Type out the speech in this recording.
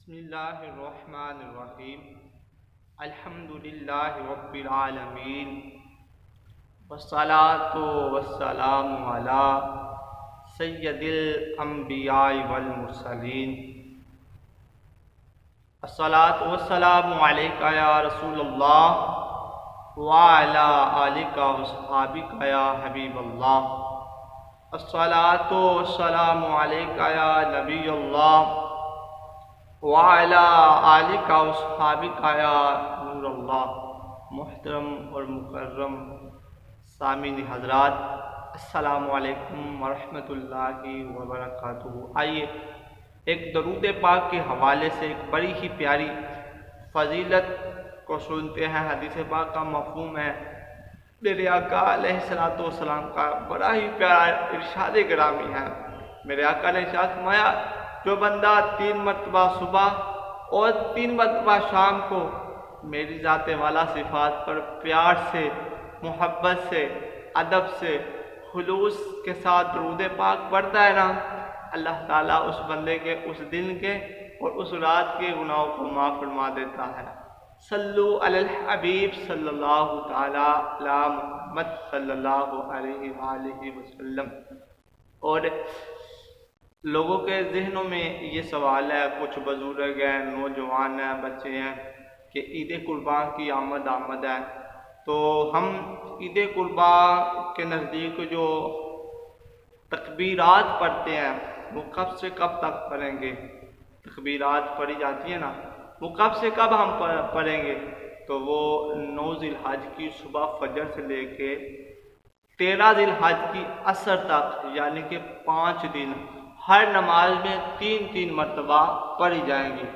بسم اللہ الرحمن الرحیم الحمد للہ رب العالمین والصلاة والسلام علی سید الانبیاء والمرسلین الصلاة والسلام علیکہ یا رسول اللہ وعلی آلکہ وصحابکہ یا حبیب اللہ الصلاة والسلام علیکہ یا نبی اللہ وعلی آلکہ وصحابکہ یا نور اللہ۔ محترم اور مکرم سامعین حضرات، السلام علیکم ورحمۃ اللہ وبرکاتہ۔ آئیے ایک درود پاک کے حوالے سے ایک بڑی ہی پیاری فضیلت کو سنتے ہیں۔ حدیث پاک کا مفہوم ہے، میرے آقا علیہ السلام کا بڑا ہی پیارا ارشاد گرامی ہے۔ میرے آقا نے ارشاد فرمایا، جو بندہ 3 مرتبہ صبح اور 3 مرتبہ شام کو میری ذات والا صفات پر پیار سے، محبت سے، ادب سے، خلوص کے ساتھ درود پاک پڑھتا ہے نا، اللہ تعالیٰ اس بندے کے اس دن کے اور اس رات کے گناہوں کو معاف فرما دیتا ہے۔ صلو علی الحبیب صلی اللہ تعالیٰ علی محمد صلی اللہ علیہ وآلہ وسلم۔ اور لوگوں کے ذہنوں میں یہ سوال ہے، کچھ بزرگ ہیں، نوجوان ہیں، بچے ہیں کہ عید قربان کی آمد ہے، تو ہم عید قربان کے نزدیک جو تکبیرات پڑھتے ہیں وہ کب سے کب تک پڑھیں گے؟ تکبیرات پڑھی جاتی ہیں نا، وہ کب سے کب ہم پڑھیں گے؟ تو وہ 9 ذی الحج کی صبح فجر سے لے کے 13 ذی الحج کی عصر تک، یعنی کہ 5 دن ہر نماز میں 3 مرتبہ پڑھی جائیں گی۔